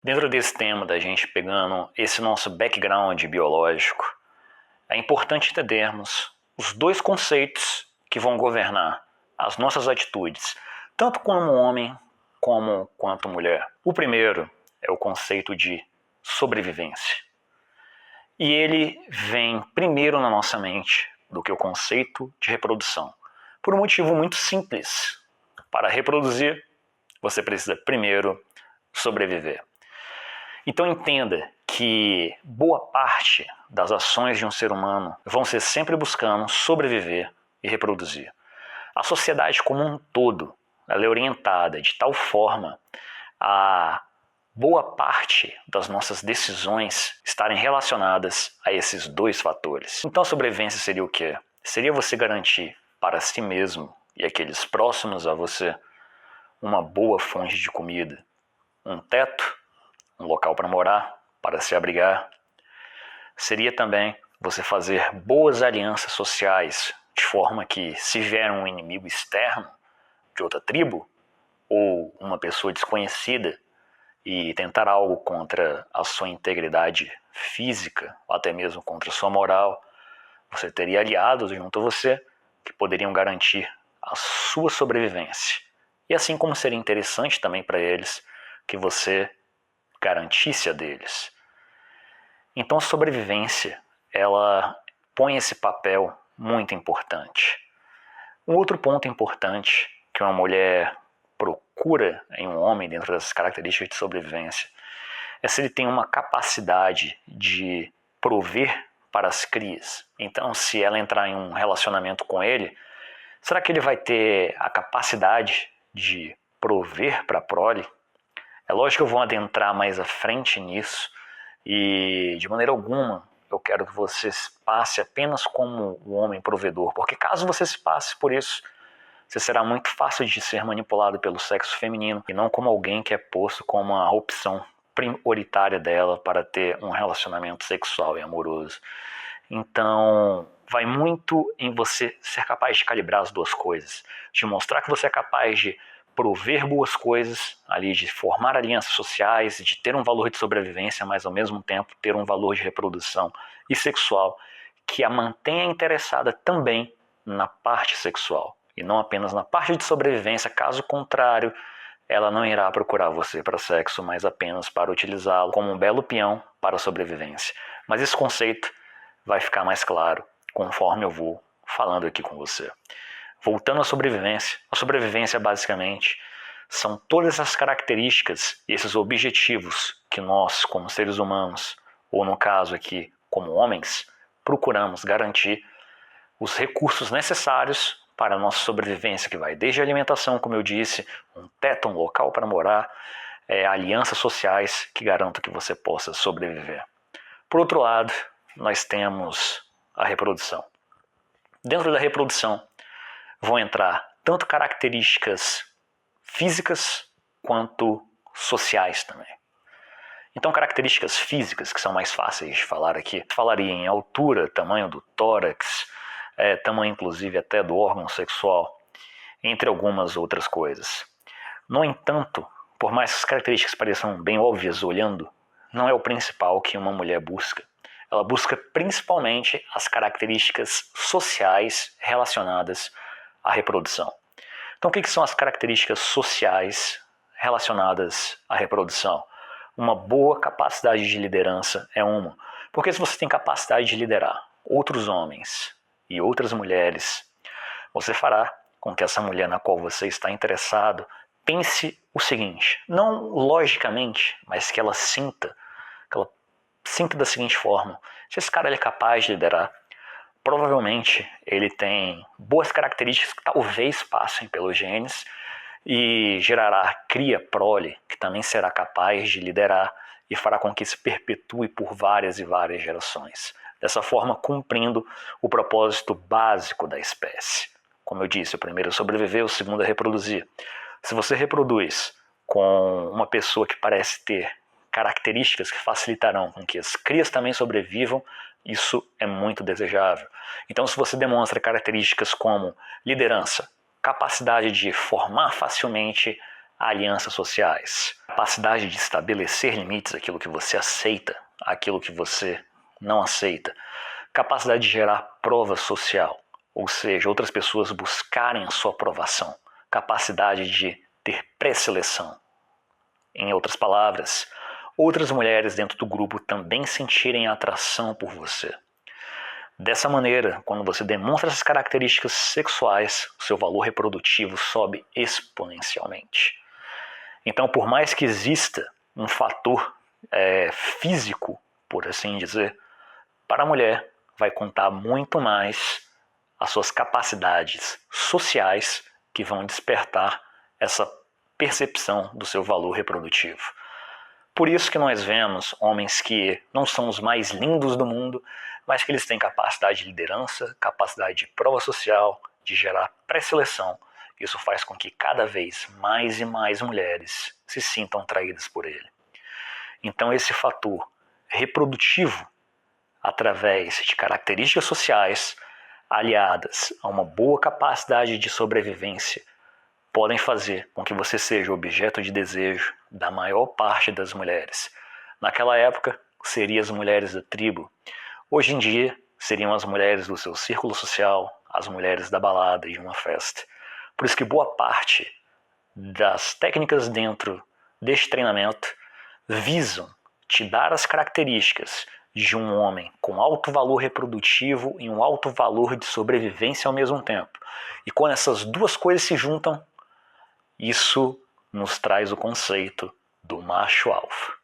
Dentro desse tema da gente pegando esse nosso background biológico, é importante entendermos os dois conceitos que vão governar as nossas atitudes, tanto como homem quanto mulher. O primeiro é o conceito de sobrevivência. E ele vem primeiro na nossa mente do que o conceito de reprodução, por um motivo muito simples. Para reproduzir, você precisa primeiro sobreviver. Então entenda que boa parte das ações de um ser humano vão ser sempre buscando sobreviver e reproduzir. A sociedade como um todo, ela é orientada de tal forma a boa parte das nossas decisões estarem relacionadas a esses dois fatores. Então a sobrevivência seria o quê? Seria você garantir para si mesmo e aqueles próximos a você uma boa fonte de comida, um teto, um local para morar, para se abrigar. Seria também você fazer boas alianças sociais, de forma que, se vier um inimigo externo de outra tribo, ou uma pessoa desconhecida, e tentar algo contra a sua integridade física, ou até mesmo contra a sua moral, você teria aliados junto a você que poderiam garantir a sua sobrevivência. E assim como seria interessante também para eles que você garantisse a deles. Então a sobrevivência, ela põe esse papel muito importante. Um outro ponto importante que uma mulher procura em um homem dentro dessas características de sobrevivência é se ele tem uma capacidade de prover para as crias. Então, se ela entrar em um relacionamento com ele, será que ele vai ter a capacidade de prover para a prole? É lógico que eu vou adentrar mais à frente nisso e, de maneira alguma, eu quero que você se passe apenas como um homem provedor, porque caso você se passe por isso, você será muito fácil de ser manipulado pelo sexo feminino e não como alguém que é posto como a opção prioritária dela para ter um relacionamento sexual e amoroso. Então, vai muito em você ser capaz de calibrar as duas coisas, de mostrar que você é capaz de prover boas coisas, ali de formar alianças sociais, de ter um valor de sobrevivência, mas ao mesmo tempo ter um valor de reprodução e sexual que a mantenha interessada também na parte sexual e não apenas na parte de sobrevivência. Caso contrário, ela não irá procurar você para sexo, mas apenas para utilizá-lo como um belo peão para a sobrevivência. Mas esse conceito vai ficar mais claro conforme eu vou falando aqui com você. Voltando à sobrevivência, a sobrevivência basicamente são todas essas características e esses objetivos que nós, como seres humanos, ou no caso aqui, como homens, procuramos garantir os recursos necessários para a nossa sobrevivência, que vai desde a alimentação, como eu disse, um teto, um local para morar, alianças sociais que garantam que você possa sobreviver. Por outro lado, nós temos a reprodução. Dentro da reprodução, vão entrar tanto características físicas quanto sociais também. Então, características físicas, que são mais fáceis de falar aqui, falaria em altura, tamanho do tórax, tamanho inclusive até do órgão sexual, entre algumas outras coisas. No entanto, por mais que as características pareçam bem óbvias olhando, não é o principal que uma mulher busca. Ela busca principalmente as características sociais relacionadas à reprodução. Então, o que são as características sociais relacionadas à reprodução? Uma boa capacidade de liderança é uma. Porque se você tem capacidade de liderar outros homens e outras mulheres, você fará com que essa mulher na qual você está interessado pense o seguinte, não logicamente, mas que ela sinta da seguinte forma: se esse cara é capaz de liderar, provavelmente ele tem boas características que talvez passem pelos genes e gerará cria prole, que também será capaz de liderar e fará com que se perpetue por várias e várias gerações. Dessa forma, cumprindo o propósito básico da espécie. Como eu disse, o primeiro é sobreviver, o segundo é reproduzir. Se você reproduz com uma pessoa que parece ter características que facilitarão com que as crias também sobrevivam, isso é muito desejável. Então, se você demonstra características como liderança, capacidade de formar facilmente alianças sociais, capacidade de estabelecer limites, aquilo que você aceita, aquilo que você não aceita, capacidade de gerar prova social, ou seja, outras pessoas buscarem a sua aprovação, capacidade de ter pré-seleção. Em outras palavras, outras mulheres dentro do grupo também sentirem atração por você. Dessa maneira, quando você demonstra essas características sexuais, o seu valor reprodutivo sobe exponencialmente. Então, por mais que exista um fator físico, por assim dizer, para a mulher vai contar muito mais as suas capacidades sociais que vão despertar essa percepção do seu valor reprodutivo. Por isso que nós vemos homens que não são os mais lindos do mundo, mas que eles têm capacidade de liderança, capacidade de prova social, de gerar pré-seleção. Isso faz com que cada vez mais e mais mulheres se sintam atraídas por ele. Então esse fator reprodutivo, através de características sociais, aliadas a uma boa capacidade de sobrevivência, podem fazer com que você seja objeto de desejo da maior parte das mulheres. Naquela época, seriam as mulheres da tribo. Hoje em dia, seriam as mulheres do seu círculo social, as mulheres da balada e de uma festa. Por isso que boa parte das técnicas dentro deste treinamento visam te dar as características de um homem com alto valor reprodutivo e um alto valor de sobrevivência ao mesmo tempo. E quando essas duas coisas se juntam, isso nos traz o conceito do macho alfa.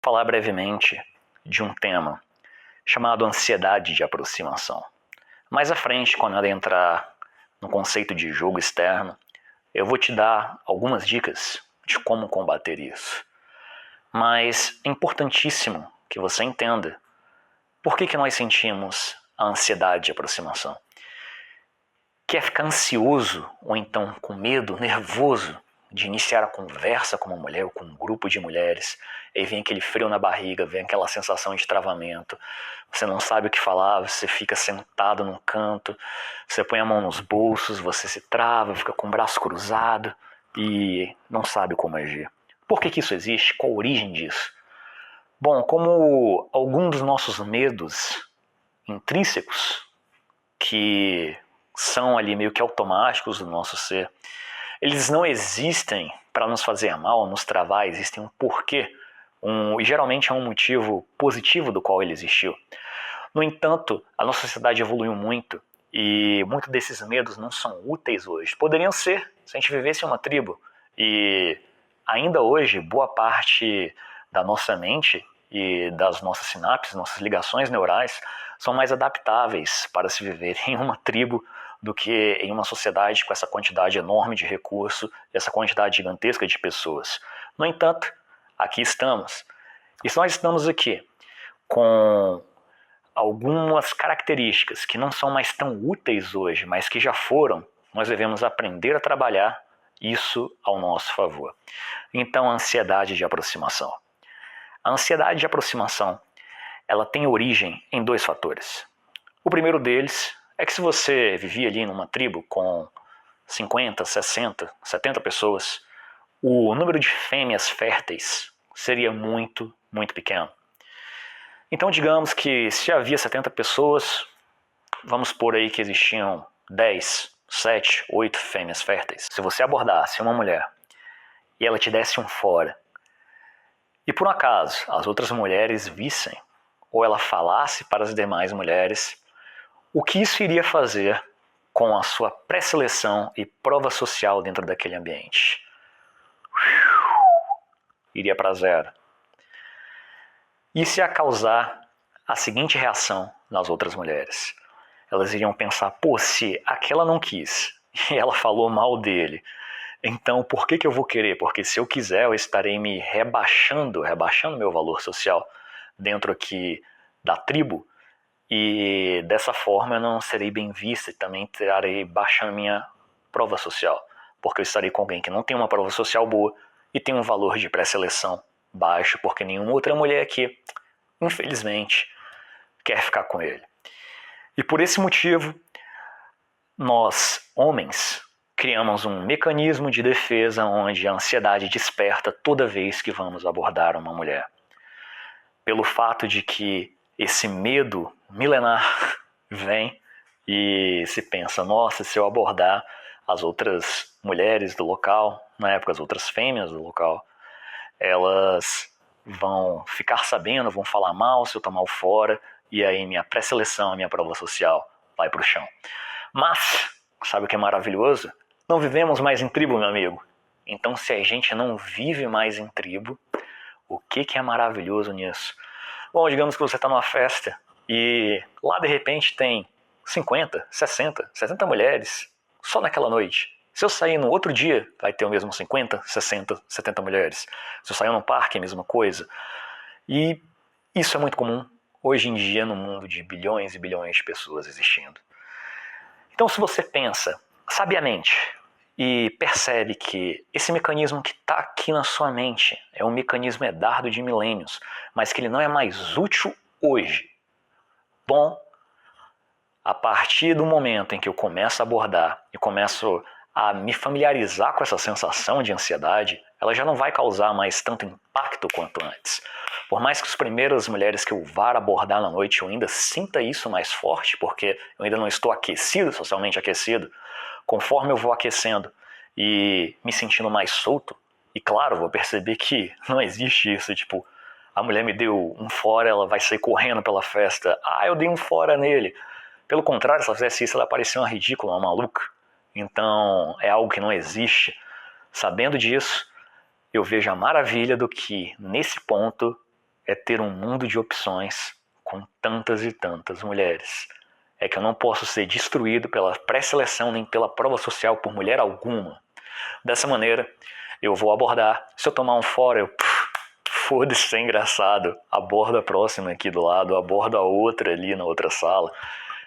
falar brevemente de um tema chamado ansiedade de aproximação. Mais à frente, quando eu entrar no conceito de jogo externo, eu vou te dar algumas dicas de como combater isso. Mas é importantíssimo que você entenda por que nós sentimos a ansiedade de aproximação. Quer ficar ansioso ou então com medo, nervoso de iniciar a conversa com uma mulher ou com um grupo de mulheres, aí vem aquele frio na barriga, vem aquela sensação de travamento, você não sabe o que falar, você fica sentado num canto, você põe a mão nos bolsos, você se trava, fica com o braço cruzado e não sabe como agir. Por que isso existe? Qual a origem disso? Bom, como alguns dos nossos medos intrínsecos, que são ali meio que automáticos do nosso ser, eles não existem para nos fazer mal, nos travar, existem um porquê, e geralmente é um motivo positivo do qual ele existiu. No entanto, a nossa sociedade evoluiu muito e muitos desses medos não são úteis hoje. Poderiam ser se a gente vivesse em uma tribo e ainda hoje boa parte da nossa mente e das nossas sinapses, nossas ligações neurais são mais adaptáveis para se viver em uma tribo do que em uma sociedade com essa quantidade enorme de recursos e essa quantidade gigantesca de pessoas. No entanto, aqui estamos. E nós estamos aqui com algumas características que não são mais tão úteis hoje, mas que já foram, nós devemos aprender a trabalhar isso ao nosso favor. Então, a ansiedade de aproximação. A ansiedade de aproximação, ela tem origem em dois fatores. O primeiro deles é que se você vivia ali numa tribo com 50, 60, 70 pessoas, o número de fêmeas férteis seria muito, muito pequeno. Então digamos que se havia 70 pessoas, vamos supor aí que existiam 10, 7, 8 fêmeas férteis. Se você abordasse uma mulher e ela te desse um fora, e por um acaso as outras mulheres vissem, ou ela falasse para as demais mulheres, o que isso iria fazer com a sua pré-seleção e prova social dentro daquele ambiente? Iria para zero. Isso ia causar a seguinte reação nas outras mulheres. Elas iriam pensar, pô, se aquela não quis e ela falou mal dele, então por que eu vou querer? Porque se eu quiser eu estarei me rebaixando meu valor social dentro aqui da tribo, e dessa forma eu não serei bem vista e também estarei baixando minha prova social, porque eu estarei com alguém que não tem uma prova social boa e tem um valor de pré-seleção baixo, porque nenhuma outra mulher aqui, infelizmente, quer ficar com ele. E por esse motivo, nós, homens, criamos um mecanismo de defesa onde a ansiedade desperta toda vez que vamos abordar uma mulher. Pelo fato de que esse medo milenar vem e se pensa, nossa, se eu abordar as outras mulheres do local, na época as outras fêmeas do local, elas vão ficar sabendo, vão falar mal se eu tomar o fora, e aí minha pré-seleção, minha prova social vai para o chão. Mas, sabe o que é maravilhoso? Não vivemos mais em tribo, meu amigo. Então se a gente não vive mais em tribo, o que é maravilhoso nisso? Bom, digamos que você está numa festa e lá de repente tem 50, 60, 70 mulheres só naquela noite. Se eu sair no outro dia, vai ter o mesmo 50, 60, 70 mulheres. Se eu sair num parque, a mesma coisa. E isso é muito comum hoje em dia no mundo de bilhões e bilhões de pessoas existindo. Então se você pensa sabiamente e percebe que esse mecanismo que está aqui na sua mente é um mecanismo herdário de milênios, mas que ele não é mais útil hoje. Bom, a partir do momento em que eu começo a abordar e começo a me familiarizar com essa sensação de ansiedade, ela já não vai causar mais tanto impacto quanto antes. Por mais que as primeiras mulheres que eu vá abordar na noite eu ainda sinta isso mais forte, porque eu ainda não estou aquecido, socialmente aquecido, conforme eu vou aquecendo e me sentindo mais solto, e claro, vou perceber que não existe isso, tipo, a mulher me deu um fora, ela vai sair correndo pela festa, eu dei um fora nele. Pelo contrário, se ela fizesse isso, ela parecia uma ridícula, uma maluca. Então, é algo que não existe. Sabendo disso, eu vejo a maravilha do que, nesse ponto, é ter um mundo de opções com tantas e tantas mulheres. É que eu não posso ser destruído pela pré-seleção nem pela prova social por mulher alguma. Dessa maneira, eu vou abordar. Se eu tomar um fora, eu... foda-se, é engraçado. Aborda a próxima aqui do lado, aborda a outra ali na outra sala.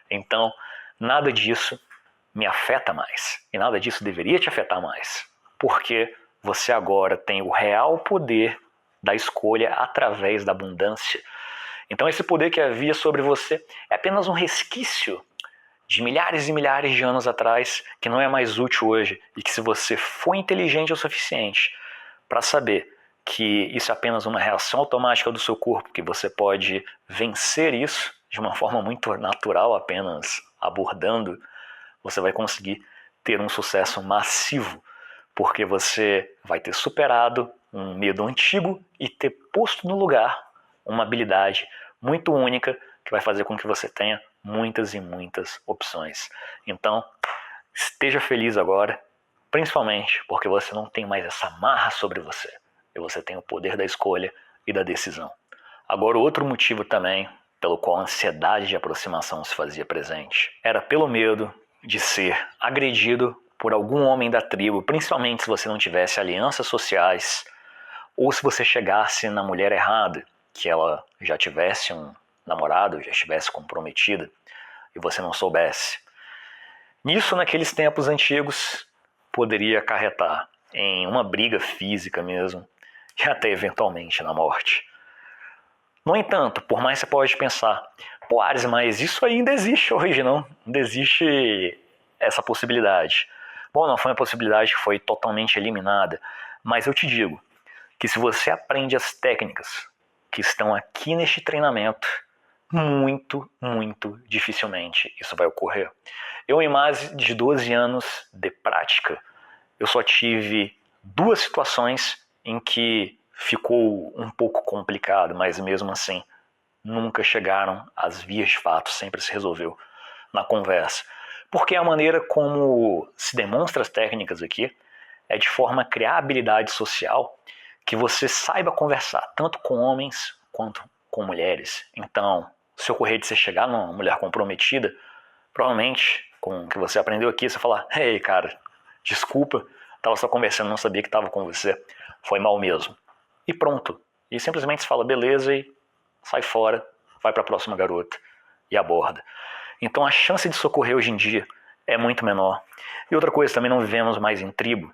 Então, nada disso me afeta mais. E nada disso deveria te afetar mais. Porque você agora tem o real poder da escolha através da abundância. Então esse poder que havia sobre você é apenas um resquício de milhares e milhares de anos atrás, que não é mais útil hoje, e que se você for inteligente o suficiente para saber que isso é apenas uma reação automática do seu corpo, que você pode vencer isso de uma forma muito natural, apenas abordando, você vai conseguir ter um sucesso massivo, porque você vai ter superado um medo antigo e ter posto no lugar uma habilidade muito única que vai fazer com que você tenha muitas e muitas opções. Então, esteja feliz agora, principalmente porque você não tem mais essa marra sobre você, e você tem o poder da escolha e da decisão. Agora, outro motivo também pelo qual a ansiedade de aproximação se fazia presente era pelo medo de ser agredido por algum homem da tribo, principalmente se você não tivesse alianças sociais ou se você chegasse na mulher errada, que ela já tivesse um namorado, já estivesse comprometida e você não soubesse. Nisso, naqueles tempos antigos, poderia acarretar em uma briga física mesmo e até eventualmente na morte. No entanto, por mais que você pode pensar, pô, Ares, mas isso ainda existe hoje, não? Ainda existe essa possibilidade. Bom, não foi uma possibilidade que foi totalmente eliminada, mas eu te digo que se você aprende as técnicas que estão aqui neste treinamento, muito, muito dificilmente isso vai ocorrer. Eu, em mais de 12 anos de prática, eu só tive 2 situações em que ficou um pouco complicado, mas mesmo assim nunca chegaram às vias de fato, sempre se resolveu na conversa. Porque a maneira como se demonstra as técnicas aqui é de forma a criar habilidade social que você saiba conversar tanto com homens quanto com mulheres. Então, se ocorrer de você chegar numa mulher comprometida, provavelmente, com o que você aprendeu aqui, você falar, ei, cara, desculpa, estava só conversando, não sabia que estava com você, foi mal mesmo. E pronto. E simplesmente se fala, beleza, e sai fora, vai para a próxima garota e aborda. Então a chance de socorrer hoje em dia é muito menor. E outra coisa, também não vivemos mais em tribo.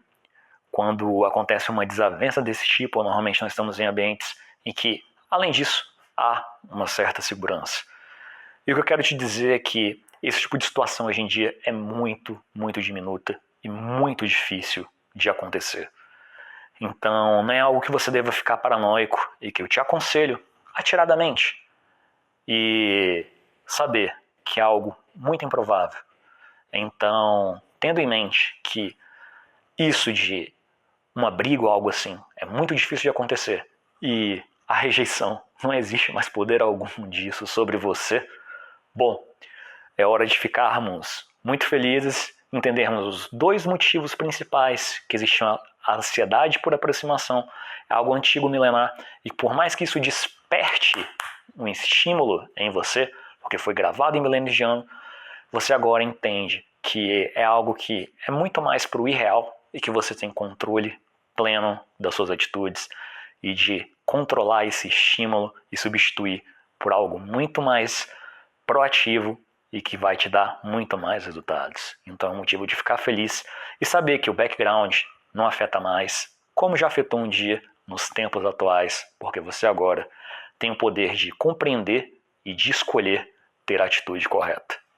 Quando acontece uma desavença desse tipo, normalmente nós estamos em ambientes em que, além disso, há uma certa segurança. E o que eu quero te dizer é que esse tipo de situação hoje em dia é muito, muito diminuta e muito difícil de acontecer. Então não é algo que você deva ficar paranoico e que eu te aconselho a tirar da mente e saber que é algo muito improvável. Então, tendo em mente que isso de uma briga ou algo assim é muito difícil de acontecer e a rejeição, não existe mais poder algum disso sobre você, bom, é hora de ficarmos muito felizes, entendermos os 2 motivos principais que existiam. A ansiedade por aproximação é algo antigo, milenar, e por mais que isso desperte um estímulo em você, porque foi gravado em milênios de ano, você agora entende que é algo que é muito mais para o irreal e que você tem controle pleno das suas atitudes e de controlar esse estímulo e substituir por algo muito mais proativo e que vai te dar muito mais resultados. Então é um motivo de ficar feliz e saber que o background não afeta mais, como já afetou um dia nos tempos atuais, porque você agora tem o poder de compreender e de escolher ter a atitude correta.